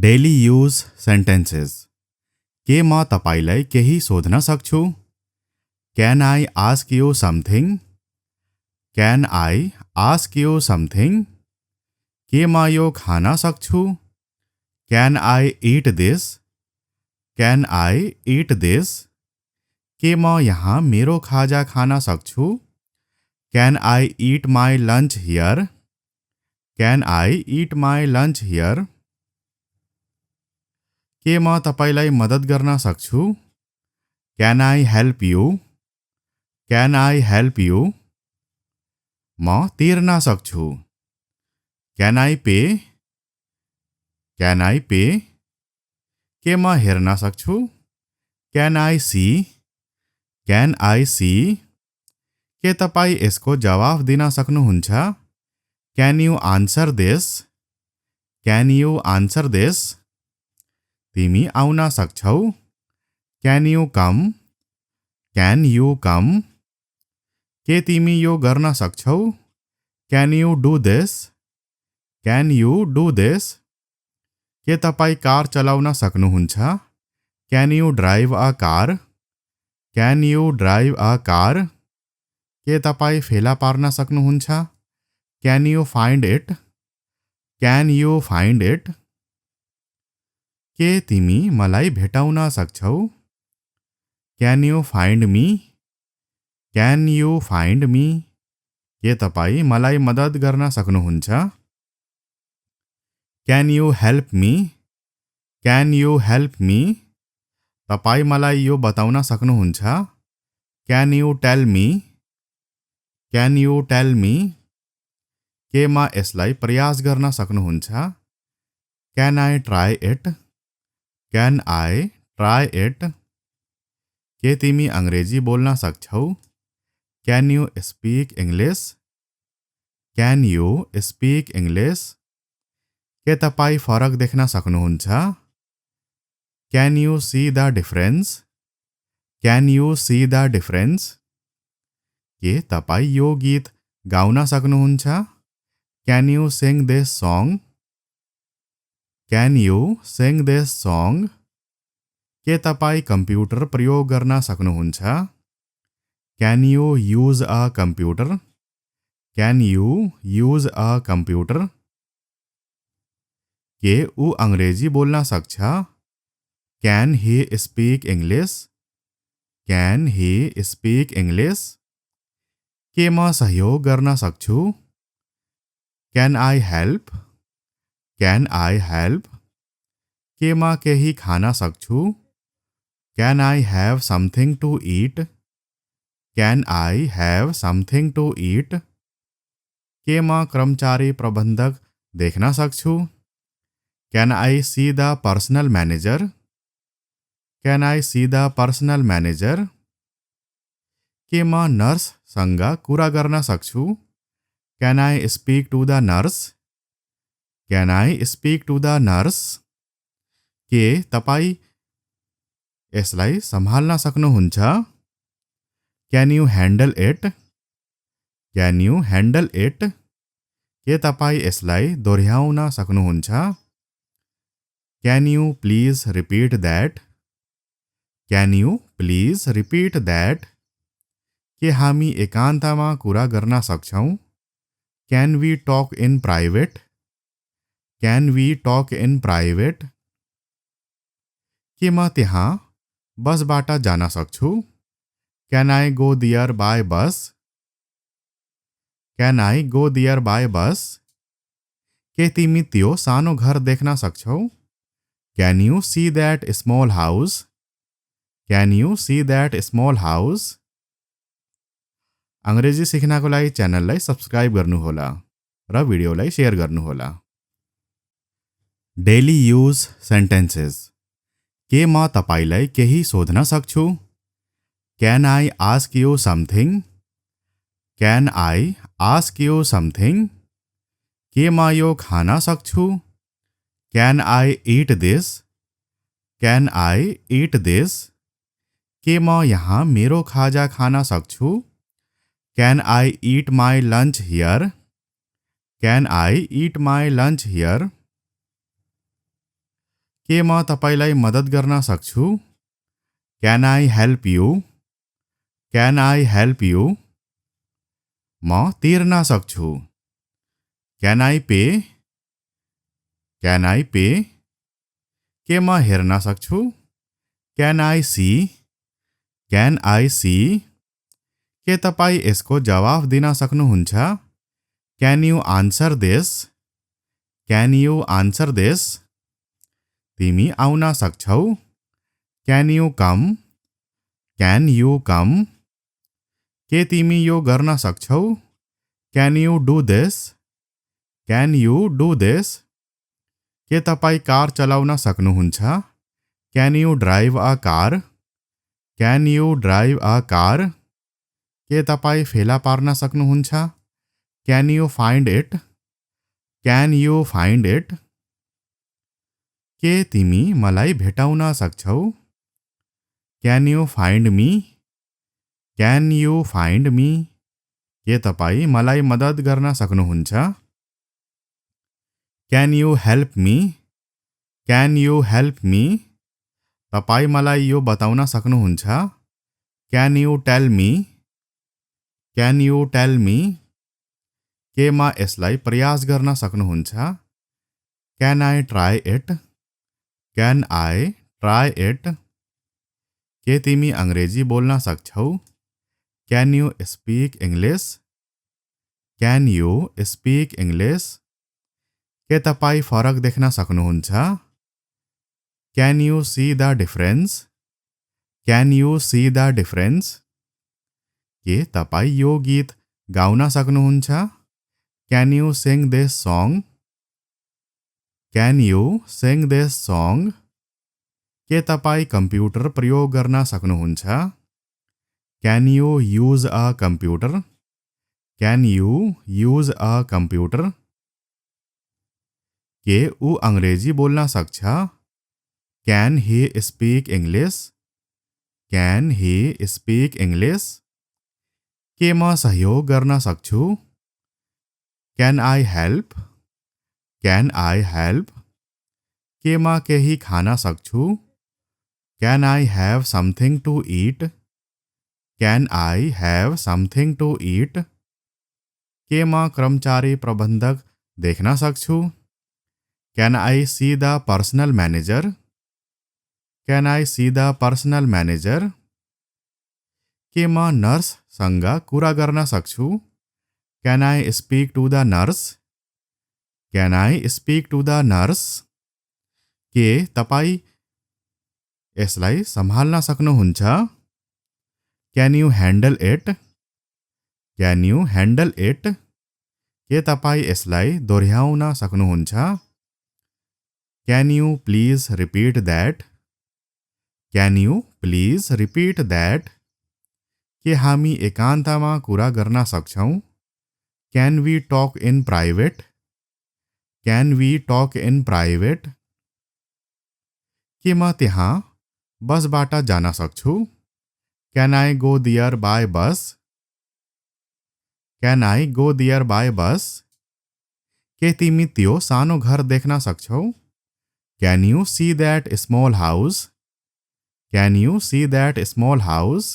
Daily use sentences के म तपाईलाई केही सोध्न सक्छु? Can I ask you something? Can I ask you something? के म यो खान सक्छु? Can I eat this? Can I eat this? के म यहाँ मेरो खाजा खान सक्छु? Can I eat my lunch here? Can I eat my lunch here? के म तपाईलाई मद्दत गर्न सक्छु? Can I help you? Can I help you? म तिर्न सक्छु। Can I pay? Can I pay? के म हेर्न सक्छु? Can I see? Can I see? के तपाईँ यसको जवाफ दिन सक्नुहुन्छ? Can you answer this? Can you answer this? तिमी आउन सक्छौ? Can you come? Can you come? के तिमी यो गर्न सक्छौ? Can you do this? Can you do this? के तपाईँ कार चलाउन सक्नुहुन्छ? Can you drive a car? Can you drive a car? के तपाईँ फेला पार्न सक्नुहुन्छ? Can you find it? Can you find it? के तिमी मलाई भेटाउन सक्छौ? Can you find me? Can you find me? के तपाईँ मलाई मद्दत गर्न सक्नुहुन्छ? Can you help me? Can you help me? तपाईँ मलाई यो बताउन सक्नुहुन्छ? Can you tell me? Can you tell me? के म यसलाई प्रयास गर्न सक्नुहुन्छ? Can I try it? Can I try it? के तिमी अङ्ग्रेजी बोल्न सक्छौ? Can you speak English? Can you speak English? के तपाईँ फरक देख्न सक्नुहुन्छ? Can you see the difference? Can you see the difference? के तपाईँ यो गीत गाउन सक्नुहुन्छ? Can you sing this song? Can you sing this song? के तपाईँ कम्प्युटर प्रयोग गर्न सक्नुहुन्छ? Can you use a computer? Can you use a computer? के ऊ अङ्ग्रेजी बोल्न सक्छ? Can he speak English? Can he speak English? के म सहयोग गर्न सक्छु? Can I help? Can I help? के म केही खान सक्छु? Can I have something to eat? Can I have something to eat? के म कर्मचारी प्रबन्धक देख्न सक्छु? Can I see the personal manager? Can I see the personal manager? के म नर्ससँग कुरा गर्न सक्छु? Can I speak to the nurse? Can I speak to the nurse? के तपाईँ यसलाई सम्हाल्न सक्नुहुन्छ? Can you handle it? Can you handle it? के तपाईँ यसलाई दोहोऱ्याउन सक्नुहुन्छ? Can you please repeat that? Can you please repeat that? के हामी एकान्तमा कुरा गर्न सक्छौँ? Can we talk in private? Can we talk in private? के म त्यहाँ बसबाट जान सक्छु? Can I go there by bus? Can I go there by bus? के तिमी त्यो सानो घर देख्न सक्छौ? Can you see that small house? Can you see that small house? अङ्ग्रेजी सिक्नको लागि च्यानललाई सब्सक्राइब गर्नुहोला र भिडियोलाई सेयर गर्नुहोला। डेली युज सेन्टेन्सेस के म तपाईलाई केही सोध्न सक्छु? Can I ask you something? Can I ask you something? के म यो खान सक्छु? Can I eat this? Can I eat this? के म यहाँ मेरो खाजा खान सक्छु? Can I eat my lunch here? Can I eat my lunch here? के म तपाईलाई मद्दत गर्न सक्छु? Can I help you? Can I help you? म तिर्न सक्छु। Can I pay? Can I pay? के म हेर्न सक्छु? Can I see? Can I see? के तपाईं यसको जवाफ दिन सक्नुहुन्छ? Can you answer this? Can you answer this? तिमी आउन सक्छौ? Can you come? Can you come? के तिमी यो गर्न सक्छौ? Can you do this? Can you do this? के तपाईं कार चलाउन सक्नुहुन्छ? Can you drive a car? Can you drive a car? के तपाईं फेला पार्न सक्नुहुन्छ? Can you find it? Can you find it? के तिमी मलाई भेटाउन सक्छौ? Can you find me? Can you find me? के तपाईं मलाई मद्दत गर्न सक्नुहुन्छ? Can you help me? Can you help me? तपाईं मलाई यो बताउन सक्नुहुन्छ? Can you tell me? Can you tell me? के म यसलाई प्रयास गर्न सक्नुहुन्छ? Can I try it? Can I try it? के तिमी अंग्रेजी बोल्न सक्छौ? Can you speak English? Can you speak English? के तपाईं फरक देख्न सक्नुहुन्छ? Can you see the difference? Can you see the difference? के तपाईं यो गीत गाउन सक्नुहुन्छ? Can you sing this song? Can you sing this song? के तपाईं कम्प्युटर प्रयोग गर्न सक्नुहुन्छ? Can you use a computer? Can you use a computer? के ऊ अंग्रेजी बोल्न सक्छ? Can he speak English? Can he speak English? के म सहयोग गर्न सक्छु? Can I help? Can I help? के म केही खान सक्छु? Can I have something to eat? Can I have something to eat? के म कर्मचारी प्रबन्धक देख्न सक्छु? Can I see the personal manager? Can I see the personal manager? के म नर्ससँग कुरा गर्न सक्छु? Can I speak to the nurse? Can I speak to the nurse? के तपाईं यसलाई सम्हाल्न सक्नुहुन्छ? Can you handle it? Can you handle it? के तपाईं यसलाई दोहोऱ्याउन सक्नुहुन्छ? Can you please repeat that? Can you please repeat that? के हामी एकान्तमा कुरा गर्न सक्छौं? Can we talk in private? Can we talk in private? के म त्यहाँ बसबाट जान सक्छु? Can I go there by bus? Can I go there by bus? के तिमी त्यो सानो घर देख्न सक्छौ? Can you see that small house? Can you see that small house?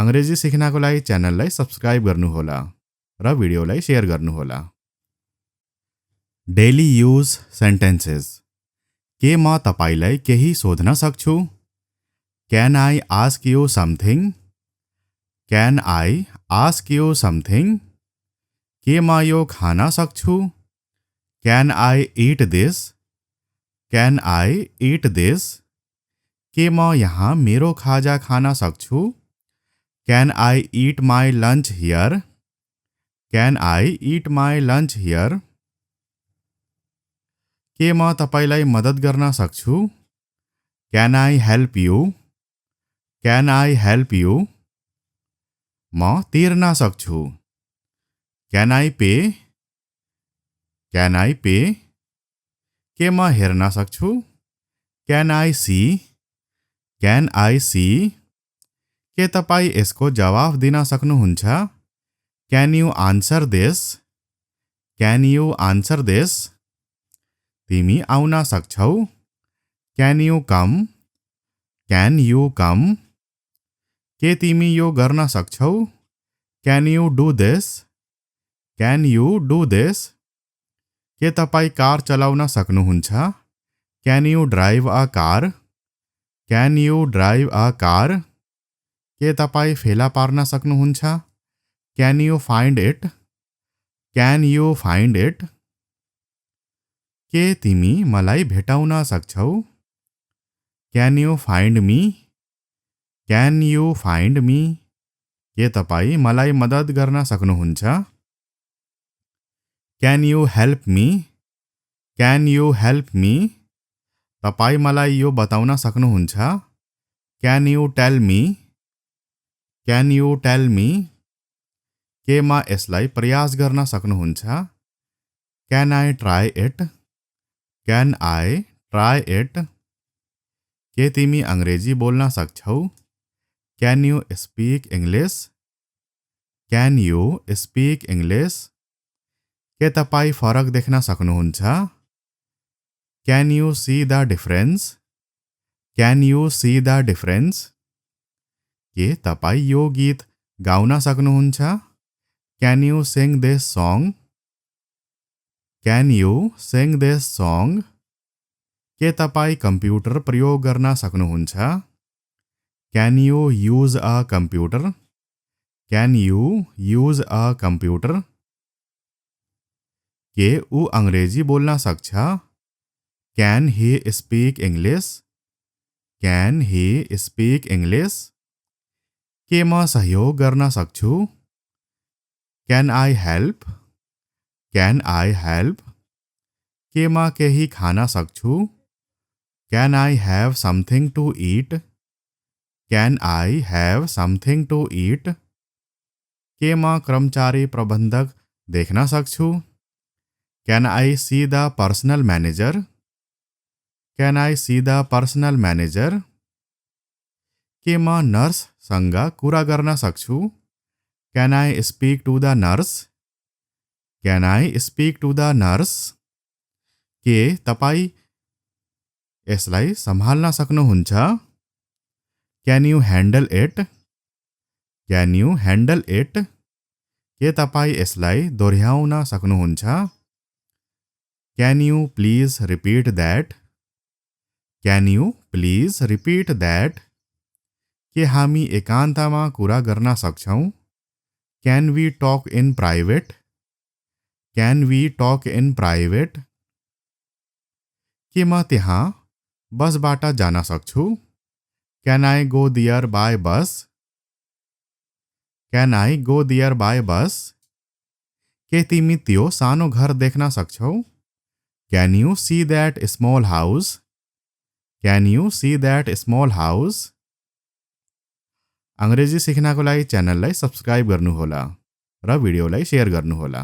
अंग्रेजी सिक्नको लागि च्यानललाई सब्स्क्राइब गर्नुहोला र भिडियोलाई शेयर गर्नुहोला। Daily use sentences. के म तपाईलाई केही सोध्न सक्छु? Can I ask you something? Can I ask you something? के म यो खान सक्छु? Can I eat this? Can I eat this? के म यहाँ मेरो खाजा खान सक्छु? Can I eat my lunch here? Can I eat my lunch here? के म तपाईलाई मद्दत गर्न सक्छु? Can I help you? Can I help you? म तिर्न सक्छु। Can I pay? Can I pay? के म हेर्न सक्छु? Can I see? Can I see? के तपाईं यसको जवाफ दिन सक्नुहुन्छ? Can you answer this? Can you answer this? तिमी आउन सक्छौ? Can you come? Can you come? के तिमी यो गर्न सक्छौ? Can you do this? Can you do this? के तपाईँ कार चलाउन सक्नुहुन्छ? Can you drive a car? Can you drive a car? के तपाईँ फेला पार्न सक्नुहुन्छ? Can you find it? Can you find it? के तिमी मलाई भेटाउन सक्छौ? Can you find me? Can you find me? के तपाईँ मलाई मद्दत गर्न सक्नुहुन्छ? Can you help me? Can you help me? तपाईँ मलाई यो बताउन सक्नुहुन्छ? Can you tell me? Can you tell me? के म यसलाई प्रयास गर्न सक्नुहुन्छ? Can I try it? Can I try it? के तिमी अङ्ग्रेजी बोल्न सक्छौ? Can you speak English? Can you speak English? के तपाईँ फरक देख्न सक्नुहुन्छ? Can you see the difference? Can you see the difference? के तपाईँ यो गीत गाउन सक्नुहुन्छ? Can you sing this song? Can you sing this song? के तपाईँ कम्प्युटर प्रयोग गर्न सक्नुहुन्छ? Can you use a computer? Can you use a computer? के ऊ अङ्ग्रेजी बोल्न सक्छ? Can he speak English? Can he speak English? के म सहयोग गर्न सक्छु? Can I help? Can I help? के म केही खान सक्छु? Can I have something to eat? Can I have something to eat? के म कर्मचारी प्रबन्धक देख्न सक्छु? Can I see the personal manager? Can I see the personal manager? के म नर्ससँग कुरा गर्न सक्छु? Can I speak to the nurse? Can I speak to the nurse? के तपाईँ यसलाई सम्हाल्न सक्नुहुन्छ? Can you handle it? Can you handle it? के तपाईँ यसलाई दोहोऱ्याउन सक्नुहुन्छ? Can you please repeat that? Can you please repeat that? के हामी एकान्तमा कुरा गर्न सक्छौँ? Can we talk in private? Can we talk in private? के म त्यहाँ बसबाट जान सक्छु? Can I go there by bus? Can I go there by bus? के तिमी त्यो सानो घर देख्न सक्छौ? Can you see that small house? Can you see that small house? अङ्ग्रेजी सिक्नको लागि च्यानललाई सब्सक्राइब गर्नुहोला र भिडियोलाई सेयर गर्नुहोला।